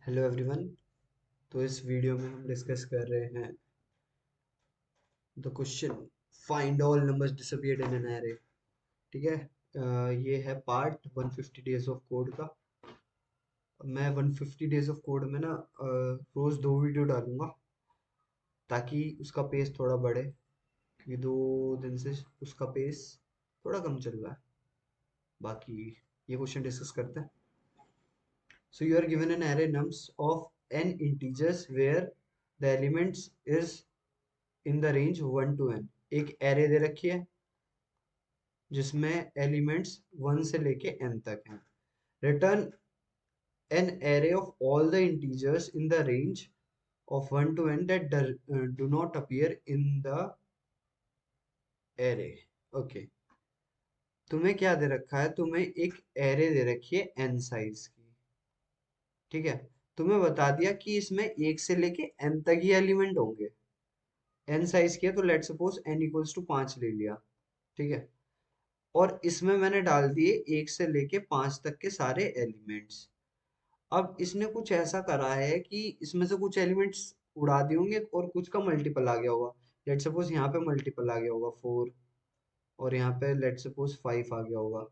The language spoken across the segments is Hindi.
Hello everyone. तो इस वीडियो में हम डिस्कस कर रहे हैं the question find all numbers disappeared in an array. ठीक है। ये है पार्ट 150 डेज ऑफ कोड का। मैं 150 डेज ऑफ कोड में ना रोज 2 वीडियो डालूंगा ताकि उसका पेस थोड़ा बढ़े, क्योंकि 2 दिन से उसका पेस थोड़ा कम चल रहा है। बाकी ये क्वेश्चन डिस्कस करते हैं। So you are given an array nums of n integers where the elements is in the range 1 to n। एक एरे दे रखी है जिसमें एलिमेंट्स 1 से लेके n तक हैं। Return an array of all the integers in the range of 1 to n that do not appear in the array। Okay, तुम्हें क्या दे रखा है? तुम्हें एक एरे दे रखी है n साइज की। ठीक है। तुम्हें बता दिया कि इसमें 1 से लेके n तक ही एलिमेंट होंगे। n साइज की है तो let suppose n equals to 5 ले लिया। ठीक है। और इसमें मैंने डाल दिए 1 से लेके 5 तक के सारे एलिमेंट्स। अब इसने कुछ ऐसा करा है कि इसमें से कुछ एलिमेंट्स उड़ा दिए होंगे और कुछ का मल्टीपल आ गया होगा। लेट सपोज यहाँ पे मल्टीपल आ गया होगा 4, और यहाँ पे लेट सपोज 5 आ गया होगा।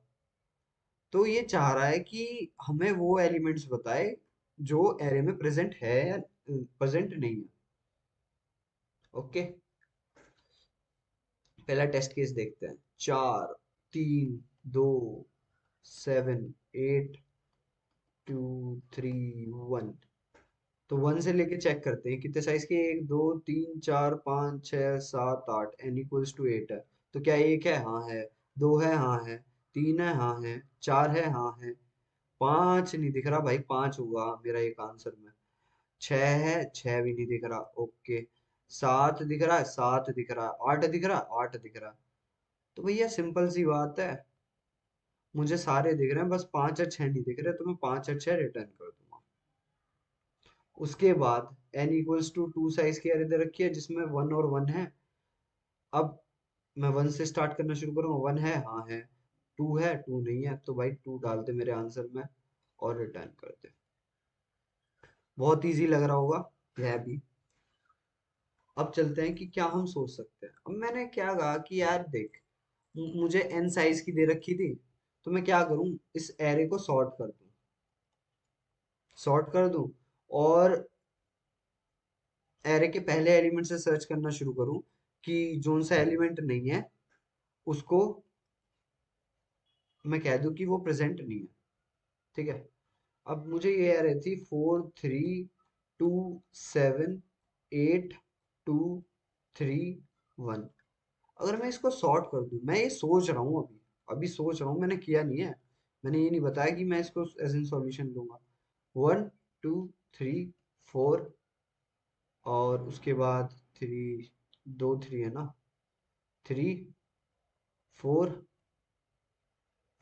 तो ये चाह रहा है कि हमें वो एलिमेंट्स बताए जो एरे में प्रेजेंट है या प्रेजेंट नहीं है। ओके, पहला टेस्ट केस देखते हैं। 4 3 2 7 8 2 3 1। तो 1 से लेके चेक करते हैं कितने साइज के। 1 2 3 4 5 6 7 8 n इक्वल्स टू 8 है। तो क्या 1 है? हाँ है। 2 है? हाँ है। 3 है? हाँ है। 4 है? हाँ है। 5 नहीं दिख रहा भाई, 5 होगा मेरा एक आंसर में। 6 है? 6 भी नहीं दिख रहा। ओके। 7 दिख रहा है? 7 दिख रहा है। 8 दिख रहा है? 8 दिख रहा है। तो भैया सिंपल सी बात है, मुझे सारे दिख रहे हैं, बस 5 और 6 नहीं दिख रहे, तो मैं 5 और 6 रिटर्न कर दूंगा। उसके बाद n इक्वल्स टू 2 साइज की अरे दे रखी है जिसमें 1 और 1 है। अब मैं 1 से स्टार्ट करना शुरू करूंगा। 1 है? हाँ है। 2 है? 2 नहीं है, तो भाई 2 डाल दे मेरे आंसर में और रिटर्न कर दे। बहुत इजी लग रहा होगा यह भी। अब चलते हैं कि क्या हम सोच सकते हैं। अब मैंने क्या कहा कि यार देख, मुझे n साइज की दे रखी थी, तो मैं क्या करूं, इस एरे को सॉर्ट कर दूं और एरे के पहले एलिमेंट से सर्च करना शुरू करूं कि जोन सा एलिमेंट नहीं है उसको मैं कह दूं कि वो प्रेजेंट नहीं है। ठीक है। अब मुझे ये आ रही थी 4 3 2 7 8 2 3 1। अगर मैं इसको सॉर्ट कर दूं, मैं ये सोच रहा हूँ, अभी अभी सोच रहा हूँ, मैंने किया नहीं है। मैंने ये नहीं बताया कि मैं इसको एज इन सॉल्यूशन लूंगा। 1 2 3 4, और उसके बाद 3, 2 3 है ना। 3 4,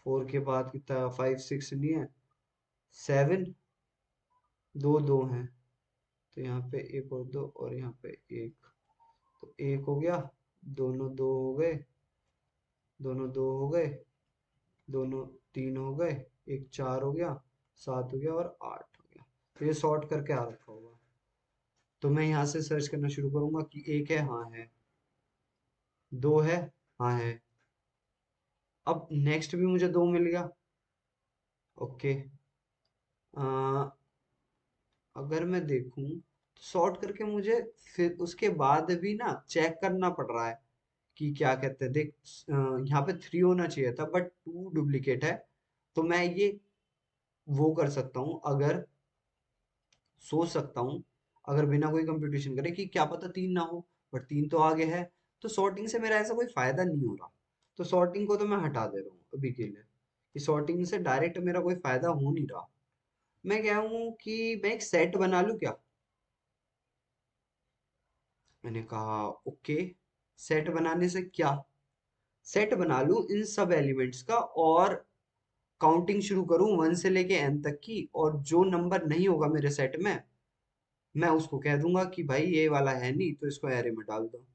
4 के बाद कितना? 5 6 नहीं है। 7, 2 2 हैं, तो यहाँ पे एक और 2 और यहाँ पे एक, तो एक हो गया। दोनों 2 हो गए, दोनों 2 हो गए, दोनों 3 हो गए, एक 4 हो गया, 7 हो गया और 8 हो गया। तो ये सॉर्ट करके आ रखा होगा। तो मैं यहाँ से सर्च करना शुरू करूंगा कि एक है? हाँ है। 2 है? हाँ है। अब नेक्स्ट भी मुझे 2 मिल गया। ओके। अगर मैं देखूं तो सॉर्ट करके मुझे फिर उसके बाद भी ना चेक करना पड़ रहा है कि क्या कहते हैं। देख, यहाँ पे 3 होना चाहिए था बट 2 डुप्लीकेट है। तो मैं ये वो कर सकता हूँ, अगर सोच सकता हूँ, अगर बिना कोई कंप्यूटेशन करे, कि क्या पता 3 ना हो, बट 3 तो आगे है। तो सॉर्टिंग से मेरा ऐसा कोई फायदा नहीं हो रहा। तो सॉर्टिंग को तो मैं हटा दे रहा हूँ अभी के लिए, कि सॉर्टिंग से डायरेक्ट मेरा कोई फायदा हो नहीं रहा। मैं क्या हूँ कि मैं एक सेट बना लूँ क्या? मैंने कहा ओके, सेट बनाने से क्या, सेट बना लूं इन सब एलिमेंट्स का और काउंटिंग शुरू करूं 1 से लेके n तक की, और जो नंबर नहीं होगा मेरे सेट में, मैं उसको कह दूंगा कि भाई ये वाला है नहीं, तो इसको एरे में डाल दो।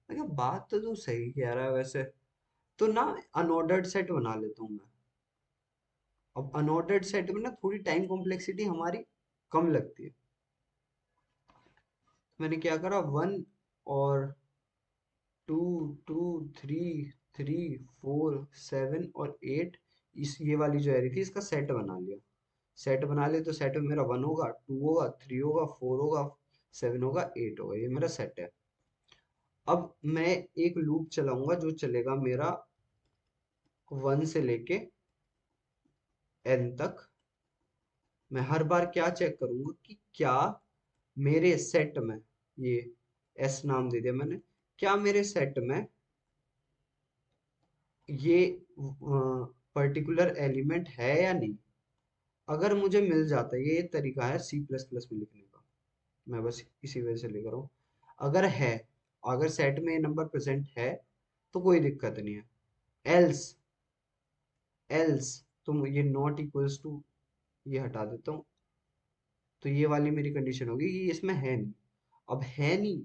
मैं कहा बात तो तू सही कह रहा है वैसे। तो ना अनऑर्डर्ड सेट बना लेता हूँ मैं। अब अनऑर्डर्ड सेट में ना थोड़ी टाइम कॉम्प्लेक्सिटी हमारी कम लगती है। मैंने क्या करा, 1 और 2, 2, 3, 3, 4, 7 और 8, इस ये वाली जो एरे थी इसका सेट बना लिया। सेट बना लिया तो सेट में मेरा 1 होगा, 2 होगा, 3 होगा, 4 होगा, 7 होगा, 8 होगा, ये मेरा सेट है। अब मैं एक लूप चलाऊंगा जो चलेगा मेरा 1 से लेके n तक। मैं हर बार क्या चेक करूंगा कि क्या मेरे सेट में, ये s नाम दे दिया मैंने, क्या मेरे सेट में ये पर्टिकुलर एलिमेंट है या नहीं। अगर मुझे मिल जाता है, ये एक तरीका है सी प्लस प्लस में लिखने का, मैं बस इसी वजह से लिख रहा हूँ। अगर है, अगर सेट में ये नंबर प्रेजेंट है तो कोई दिक्कत नहीं है। एल्स, एल्स तो ये नॉट इक्वल्स टू, ये हटा देता हूँ, तो ये वाली मेरी कंडीशन होगी कि इसमें है नहीं। अब है नहीं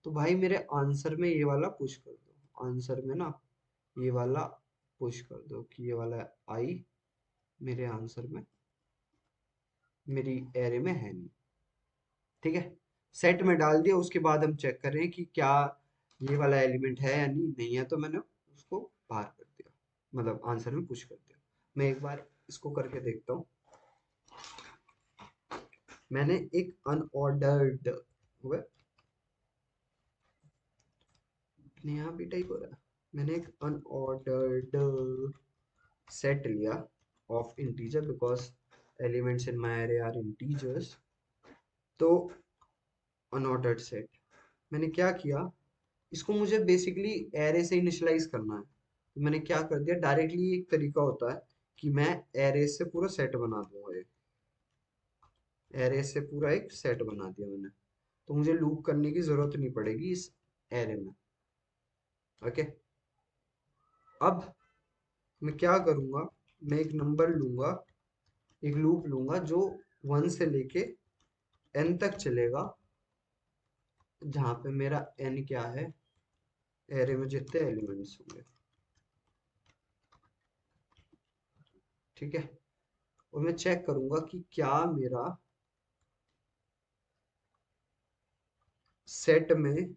तो भाई मेरे आंसर में ये वाला पुश कर दो, आंसर में ना ये वाला पुश कर दो कि ये वाला आई मेरे आंसर में, मेरी एरे में है नहीं। ठीक है, सेट में डाल दिया, उसके बाद हम चेक कर रहे हैं कि क्या ये वाला एलिमेंट है या नहीं, नहीं है तो मैंने उसको बाहर कर दिया, मतलब आंसर में पुश कर दिया। मैं एक बार इसको करके देखता हूँ। मैंने एक अनऑर्डर्ड, यहाँ भी टाइप हो रहा है, मैंने एक अनऑर्डर्ड सेट लिया of integer because elements in my array are integers. तो अनऑर्डर्ड सेट मैंने क्या किया, इसको मुझे बेसिकली एरे से इनिशियलाइज करना है, तो मैंने क्या कर दिया, डायरेक्टली एक तरीका होता है कि मैं एरे से पूरा सेट बना दूंगा, एक एरे से पूरा एक सेट बना दिया मैंने, तो मुझे लूप करने की जरूरत नहीं पड़ेगी इस एरे में। ओके, अब मैं क्या करूंगा, मैं एक नंबर लूंगा, एक लूप लूंगा जो 1 से लेके n तक चलेगा, जहां पे मेरा n क्या है, एरे में जितने एलिमेंट्स होंगे। ठीक है, और मैं चेक करूंगा कि क्या मेरा सेट में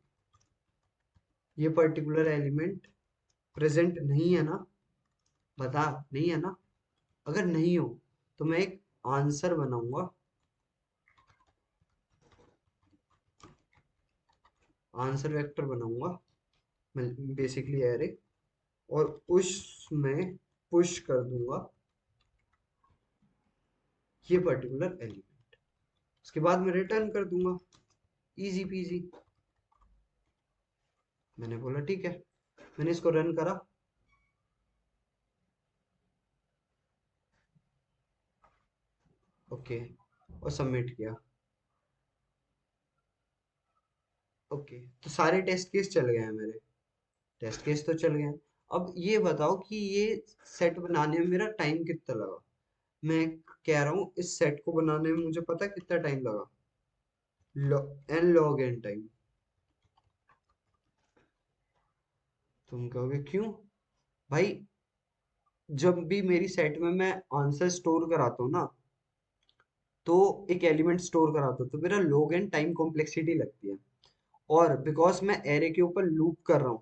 ये पर्टिकुलर एलिमेंट प्रेजेंट नहीं है ना, बता, नहीं है ना। अगर नहीं हो तो मैं एक आंसर बनाऊंगा, आंसर वेक्टर बनाऊंगा, मैं बेसिकली एरे, और उसमें पुश कर दूंगा ये पर्टिकुलर एलिमेंट, उसके बाद मैं रिटर्न कर दूंगा, इजी पीजी। मैंने बोला ठीक है, मैंने इसको रन करा, ओके, और सबमिट किया। ओके, तो सारे टेस्ट केस चल गए हैं मेरे, टेस्ट केस तो चल गए हैं। अब ये बताओ कि ये सेट बनाने में मेरा टाइम कितना लगा। मैं कह रहा हूँ इस सेट को बनाने में मुझे पता है कितना टाइम लगा, एन लॉग एन टाइम। तुम कहोगे क्यों भाई, जब भी मेरी सेट में मैं आंसर स्टोर कराता हूँ ना, तो एक एलिमेंट स्टोर कराता हूँ तो मेरा log n टाइम कॉम्प्लेक्सिटी लगती है। और बिकॉज मैं एरे के ऊपर लूप कर रहा हूँ,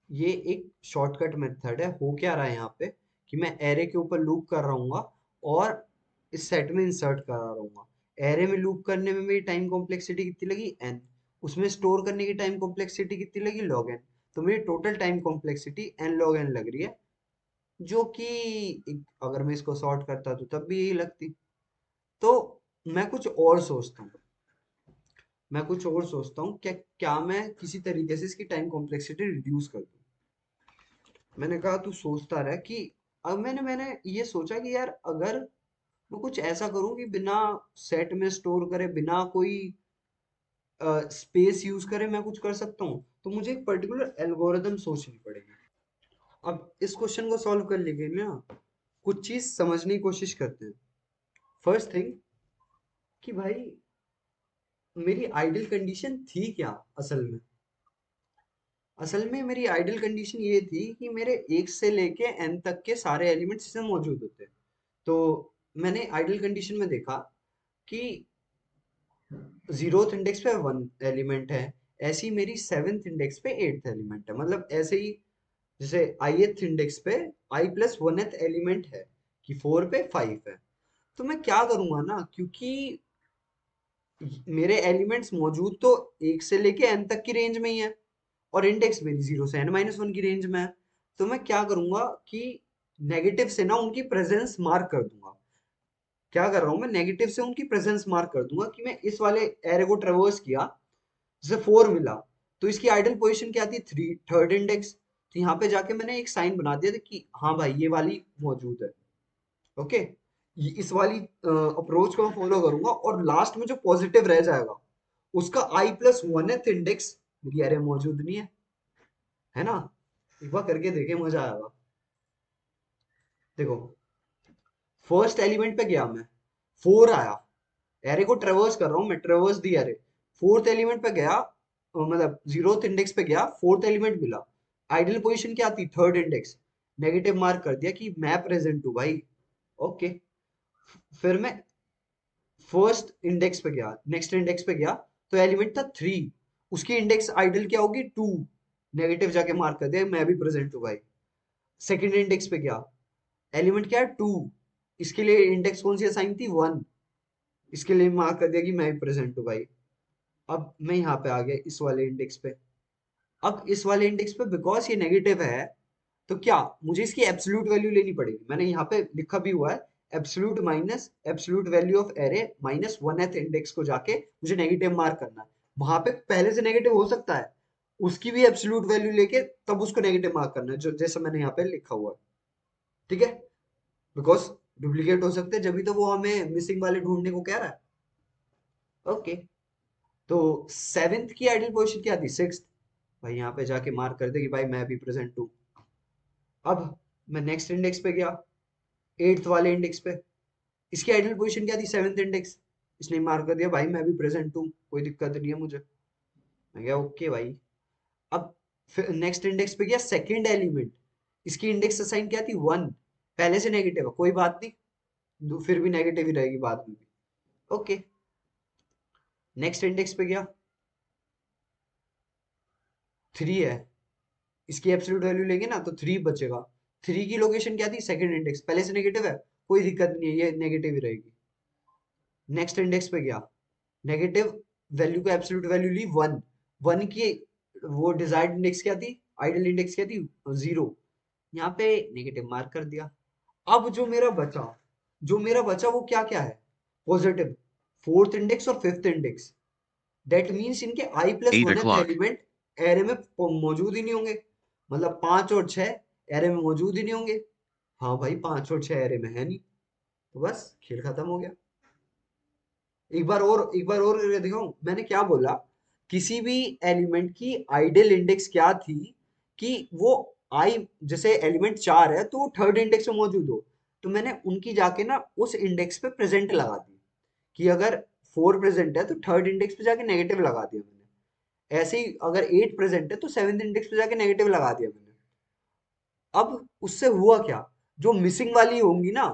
ये एक शॉर्टकट मेथड है। हो क्या रहा है यहाँ पे कि मैं एरे के ऊपर लूप कर रहा हूँ और इस सेट में इंसर्ट करा रहूंगा। एरे में लूप करने में मेरी टाइम कॉम्प्लेक्सिटी कितनी लगी, एन, उसमें स्टोर करने की टाइम कॉम्प्लेक्सिटी कितनी लगी, लॉग एन। तो मेरी total time complexity N log N लग रही है, जो कि अगर मैं इसको सॉर्ट करता तो तब भी यही लगती। तो मैं कुछ और सोचता हूँ, मैं कुछ और सोचता हूँ, क्या क्या मैं किसी तरीके से इसकी टाइम कॉम्प्लेक्सिटी रिड्यूस कर दूँ। मैंने कहा तू सोचता रह कि, अब मैंने मैंने ये सोचा कि यार अगर मैं कुछ ऐसा करूं कि बिना सेट में स्टोर करे, बिना कोई स्पेस यूज करे मैं कुछ कर सकता हूँ, तो मुझे एक पर्टिकुलर एल्गोरिदम सोचनी पड़ेगी। अब इस क्वेश्चन को सॉल्व कर लेंगे ना, कुछ चीज समझने की कोशिश करते हैं। फर्स्ट थिंग कि भाई मेरी आइडियल कंडीशन थी क्या असल में। असल में मेरी आइडियल कंडीशन ये थी कि मेरे एक से लेके एन तक के सारे एलिमेंट्स इसमें मौजूद होते हैं। तो मैंने आइडियल कंडीशन में देखा कि 0th इंडेक्स पे 1 एलिमेंट है, ऐसे ही मेरी 7th इंडेक्स पे 8th एलिमेंट है, मतलब ऐसे ही जैसे ith इंडेक्स पे i प्लस 1th एलिमेंट है कि 4 पे 5 है। तो मैं क्या करूंगा ना, क्योंकि मेरे एलिमेंट्स मौजूद तो 1 से लेके n तक की रेंज में ही है और इंडेक्स मेरी 0 से n-1 की रेंज में है, तो मैं क्या करूंगा कि नेगेटिव से ना उनकी प्रेजेंस मार्क कर दूंगा। क्या कर रहा हूं मैं, नेगेटिव से उनकी प्रेजेंस मार्क कर दूंगा कि मैं इस वाले एरे को ट्रेवर्स किया, जैसे 4 मिला, तो इसकी आइडल पोजीशन क्या थी, 3 थर्ड इंडेक्स। तो यहाँ पे जाके मैंने एक साइन बना दिया था कि हाँ भाई ये वाली मौजूद है। ओके, इस वाली अप्रोच को मैं फॉलो करूंगा और लास्ट में जो पॉजिटिव रह जाएगा उसका i प्लस 1th इंडेक्स मेरी एरे मौजूद नहीं है ना। एक बार करके देखे, मजा आएगा। देखो, फर्स्ट एलिमेंट पे गया मैं, 4 आया, एरे को ट्रेवर्स कर रहा हूँ मैं, ट्रेवर्स दी एरे, फोर्थ एलिमेंट पे गया, मतलब 0th इंडेक्स पे गया, फोर्थ एलिमेंट मिला, आइडियल पोजीशन क्या थी, थर्ड इंडेक्स, नेगेटिव मार्क कर दिया कि मैं प्रेजेंट हूँ भाई। ओके, फिर मैं फर्स्ट इंडेक्स पे गया, नेक्स्ट इंडेक्स पे गया, तो एलिमेंट था 3, उसकी इंडेक्स आइडल क्या होगी, 2, नेगेटिव जाके मार्क कर दिया मैं भी प्रेजेंट हूँ भाई। सेकंड इंडेक्स पे गया, एलिमेंट क्या है, 2, इसके लिए इंडेक्स कौन सी असाइन थी, 1, इसके लिए मार्क कर दिया कि मैं भी प्रेजेंट हूँ भाई। अब मैं यहाँ पे आ गया इस वाले इंडेक्स पे, अब इस वाले इंडेक्स पे बिकॉज ये नेगेटिव है, तो क्या मुझे इसकी एब्सोल्यूट वैल्यू लेनी पड़ेगी, मैंने यहाँ पे लिखा भी हुआ है, absolute minus absolute value of array minus 1th index को जाके मुझे नेगेटिव मार्क करना है। वहां पे पहले से नेगेटिव हो सकता है, उसकी भी एब्सोल्यूट वैल्यू लेके तब उसको नेगेटिव मार्क करना है, जो जैसा मैंने यहाँ पे लिखा हुआ है। ठीक है, बिकॉज डुप्लीकेट हो सकते हैं, जब भी तो वो हमें मिसिंग वाले ढूंढने को कह रहा है। ओके, तो 7th की आइडल पोजीशन क्या थी, 6th, भाई यहाँ पे जाके मार्क कर दे कि भाई मैं भी प्रेजेंट हूँ। अब मैं नेक्स्ट इंडेक्स पे गया, 8th वाले इंडेक्स पे, इसकी आइडल पोजीशन क्या थी, 7th इंडेक्स, इसने मार्क कर दिया भाई मैं भी प्रेजेंट हूँ, कोई दिक्कत नहीं है मुझे। मैं गया ओके भाई। अब फिर नेक्स्ट इंडेक्स पे गया, सेकंड एलिमेंट, इसकी इंडेक्स असाइन क्या थी, 1, पहले से नेगेटिव है, कोई बात नहीं, फिर भी नेगेटिव ही रहेगी बाद में भी। ओके, नेक्स्ट इंडेक्स पे गया, 3 है, इसकी एब्सोल्यूट वैल्यू लेंगे ना तो 3 बचेगा, 3 की लोकेशन क्या थी, सेकंड इंडेक्स, पहले से नेगेटिव है, कोई दिक्कत नहीं है, ये नेगेटिव ही रहेगी। नेक्स्ट इंडेक्स पे गया, नेगेटिव वैल्यू को एब्सोल्यूट वैल्यू ली, 1, 1 की वो डिजायर्ड इंडेक्स क्या थी, आइडल इंडेक्स क्या थी, 0, यहाँ पे नेगेटिव मार्क कर दिया। अब जो मेरा बचा वो क्या क्या है, पॉजिटिव, फोर्थ इंडेक्स और फिफ्थ इंडेक्स, दैट मीन्स इनके i plus 8 1th o'clock. Element array में मौजूद ही नहीं होंगे, मतलब 5 और 6 एरे में मौजूद ही नहीं होंगे। हाँ भाई 5 और 6 एरे में है नहीं, तो बस खेल खत्म हो गया। एक बार और करके दिखाऊं, मैंने क्या बोला, किसी भी एलिमेंट की आइडियल इंडेक्स क्या थी, कि वो आई, जैसे एलिमेंट 4 है तो वो थर्ड इंडेक्स में मौजूद हो, तो मैंने उनकी जाके ना उस इंडेक्स पे प्रेजेंट लगा दी, कि अगर 4 प्रेजेंट है तो थर्ड इंडेक्स पे जाके नेगेटिव लगा दिया मैंने, ऐसे ही अगर 8 प्रेजेंट है तो 7th इंडेक्स पे जाके नेगेटिव लगा दिया मैंने। अब उससे हुआ क्या, जो मिसिंग वाली होंगी ना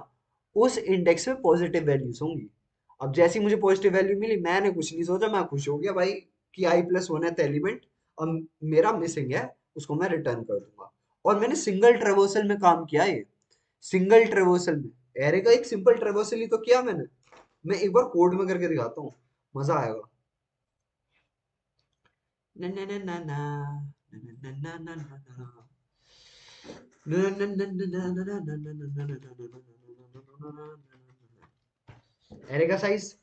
उस इंडेक्स में पॉजिटिव वैल्यूज होंगी। अब जैसी मुझे पॉजिटिव वैल्यू मिली, मैंने कुछ नहीं सोचा, मैं खुश हो गया भाई कि i प्लस 1th एलिमेंट अब मेरा मिसिंग है, उसको मैं रिटर्न कर दूंगा। और मैंने सिंगल ट्रेवर्सल में काम किया, ये सिंगल ट्रेवर्सल में, एरे का एक सिंपल ट्रेवर्सल ही तो किया मैंने। मैं एक बार कोड में करके दिखाता हूँ, मजा आएगा। ना ना ना ना ना ना ना ना ना ना एरे का साइज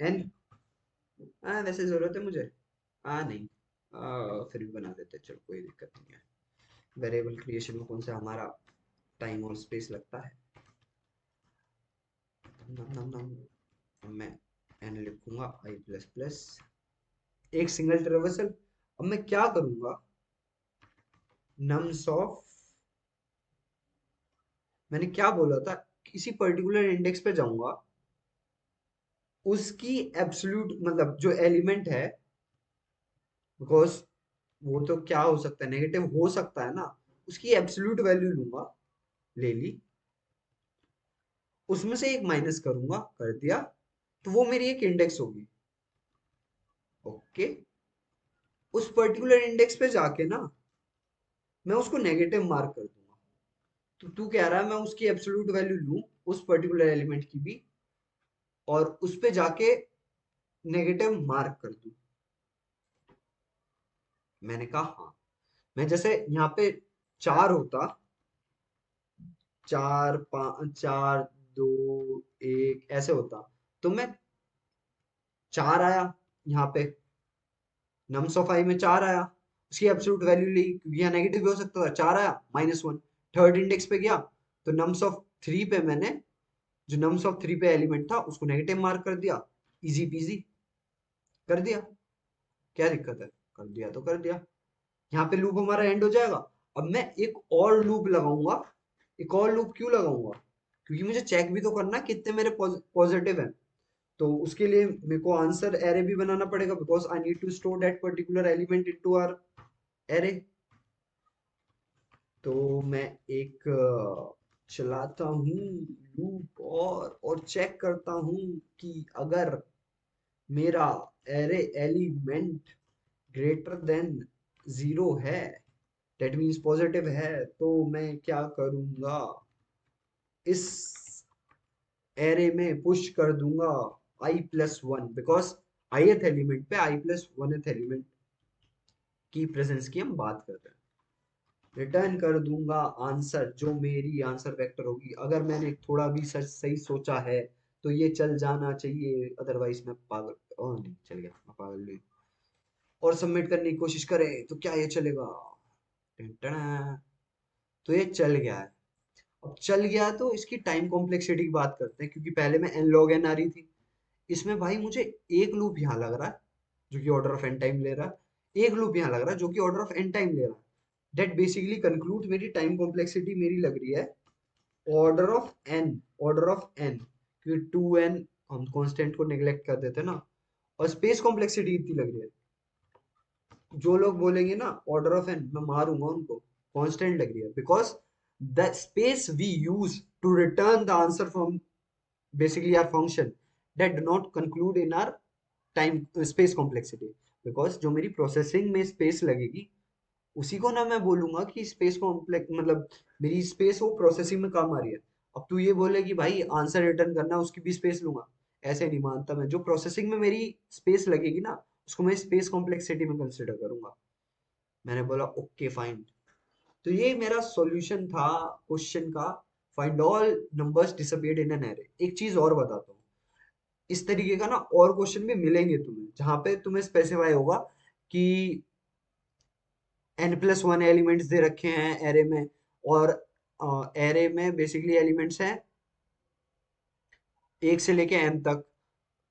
n, हाँ वैसे जरूरत है मुझे, नहीं, फिर भी बना देते, चलो कोई दिक्कत नहीं है। वेरिएबल क्रिएशन में कौन सा हमारा टाइम और स्पेस लगता है। नम नम नम, अब मैं n लिखूंगा i प्लस प्लस, एक सिंगल ट्रेवर्सल। अब मैं क्या करूंगा, नम्स ऑफ, मैंने क्या बोला था, किसी पर्टिकुलर इंडेक्स पे जाऊंगा, उसकी एब्सोल्यूट मतलब जो एलिमेंट है, बिकॉज वो तो क्या हो सकता है, नेगेटिव हो सकता है ना, उसकी एब्सोल्यूट वैल्यू लूंगा, ले ली, उसमें से एक माइनस करूंगा, कर दिया, तो वो मेरी एक इंडेक्स होगी। ओके, उस पर्टिकुलर इंडेक्स पे जाके ना मैं उसको नेगेटिव मार्क कर दूंगा। तो तू कह रहा है मैं उसकी एब्सोल्यूट वैल्यू लूं उस पर्टिकुलर एलिमेंट की भी, और उस पे जाके नेगेटिव मार्क कर दूं। मैंने कहा हाँ। मैं जैसे यहाँ पे चार होता, चार पाँच, चार दो एक ऐसे होता, तो मैं चार आया यहाँ पे, नम्स ऑफ आई में चार आया, उसकी एब्सोल्यूट वैल्यू ली क्योंकि यहाँ नेगेटिव भी हो सकता था, चार आया -1। थर्ड इंडेक्स पे गया तो नम्स ऑफ थ्री पे मैंने, जो नम्स ऑफ थ्री पे एलिमेंट था उसको नेगेटिव मार्क कर दिया। इजी पीजी कर दिया, क्या दिक्कत है, कर दिया तो कर दिया। यहाँ पे लूप हमारा एंड हो जाएगा। अब मैं एक और लूप लगाऊंगा। एक और लूप क्यों लगाऊंगा, क्योंकि मुझे चेक भी तो करना है कितने मेरे पॉजिटिव हैं। तो उसके लिए मेरे को आंसर एरे भी बनाना पड़ेगा, because I need to store that particular element into our array. तो मैं एक चलाता हूँ लूप और चेक करता हूँ कि अगर मेरा एरे एलिमेंट ग्रेटर देन 0 है, दैट मीन्स पॉजिटिव है, तो मैं क्या करूंगा, इस एरे में पुश कर दूंगा i+1, बिकॉज ith एलिमेंट पे i+1th एलिमेंट की प्रेजेंस की हम बात कर रहे हैं। रिटर्न कर दूंगा आंसर, जो मेरी आंसर वेक्टर होगी। अगर मैंने थोड़ा भी सच सही सोचा है तो ये चल जाना चाहिए, अदरवाइज मैं पागल। ओह नहीं चल गया, मैं पागल नहीं। और सबमिट करने की कोशिश करें तो क्या ये चलेगा, टिन-टिन। तो ये चल गया है। अब चल गया तो इसकी टाइम कॉम्प्लेक्सिटी की बात करते हैं, क्योंकि पहले में n log n आ रही थी। इसमें भाई मुझे एक लूप यहाँ लग रहा है जो कि ऑर्डर ऑफ n टाइम ले रहा है, एक लूप यहाँ लग रहा है जो कि ऑर्डर ऑफ n टाइम ले रहा है। दैट बेसिकली कंक्लूड मेरी टाइम कॉम्प्लेक्सिटी मेरी लग रही है order of n, order of n, क्योंकि 2n हम कांस्टेंट को नेग्लेक्ट कर देते हैं ना। और स्पेस कॉम्प्लेक्सिटी इतनी लग रही है, जो लोग बोलेंगे ना ऑर्डर ऑफ एन, मैं मारूंगा उनको। कांस्टेंट लग रही है because the space we use to return the answer from basically our function that do not conclude in our time space complexity, because जो मेरी प्रोसेसिंग में स्पेस लगेगी उसी को ना मैं बोलूंगा कि स्पेस कॉम्प्लेक्स, मतलब मेरी स्पेस वो प्रोसेसिंग में काम आ रही है। अब तू ये बोले कि भाई आंसर रिटर्न करना उसकी भी स्पेस लूंगा, ऐसे नहीं मानता मैं। जो प्रोसेसिंग में मेरी स्पेस लगेगी ना उसको मैं स्पेस कॉम्प्लेक्सिटी में कंसिडर करूंगा। मैंने बोला ओके फाइन। तो ये मेरा सॉल्यूशन था क्वेश्चन का, find all numbers disappeared in an array. एक चीज और बताता हूँ, इस तरीके का ना और क्वेश्चन भी मिलेंगे तुम्हें जहां पे तुम्हें स्पेसिफाई होगा कि n+1 एलिमेंट्स दे रखे हैं एरे में, और एरे में बेसिकली एलिमेंट्स हैं 1 से लेके n तक।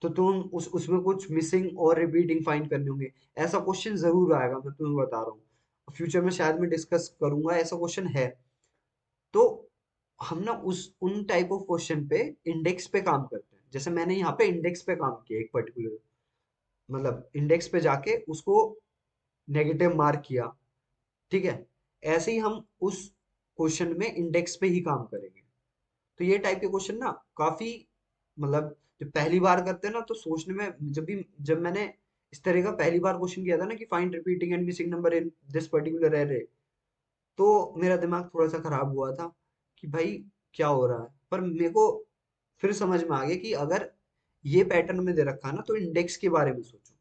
तो तुम उसमें कुछ मिसिंग और रिपीटिंग फाइंड करने होंगे। ऐसा क्वेश्चन जरूर आएगा, मैं तुम्हें बता रहा हूँ। फ्यूचर में शायद मैं डिस्कस करूंगा, ऐसा क्वेश्चन है। तो हम ना उस उन टाइप ऑफ क्वेश्चन पे इंडेक्स पे काम करते हैं। जैसे मैंने यहाँ पे इंडेक्स पे काम किया, एक पर्टिकुलर मतलब इंडेक्स पे जाके उसको नेगेटिव मार्क किया, ठीक है। ऐसे ही हम उस क्वेश्चन में इंडेक्स पे ही काम करेंगे। तो ये टाइप के क्वेश्चन ना काफी, मतलब जब पहली बार करते हैं ना तो सोचने में, जब मैंने इस तरह का पहली बार क्वेश्चन किया था ना कि find repeating and missing number in this particular array, तो मेरा दिमाग थोड़ा सा खराब हुआ था कि भाई क्या हो रहा है। पर मेरे को फिर समझ में आ गया कि अगर ये पैटर्न में दे रखा है ना तो इंडेक्स के बारे में सोचो,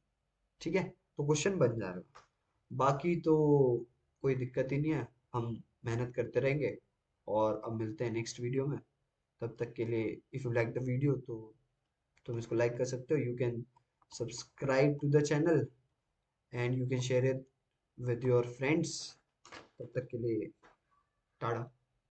ठीक है, तो क्वेश्चन बन जाएगा। बाकी तो कोई दिक्कत ही नहीं है, हम मेहनत करते रहेंगे। और अब मिलते हैं नेक्स्ट वीडियो में। तब तक के लिए if you like the video तो तुम इसको लाइक कर सकते हो, you can subscribe to the channel and you can share it with your friends. तब तक के लिए टाटा।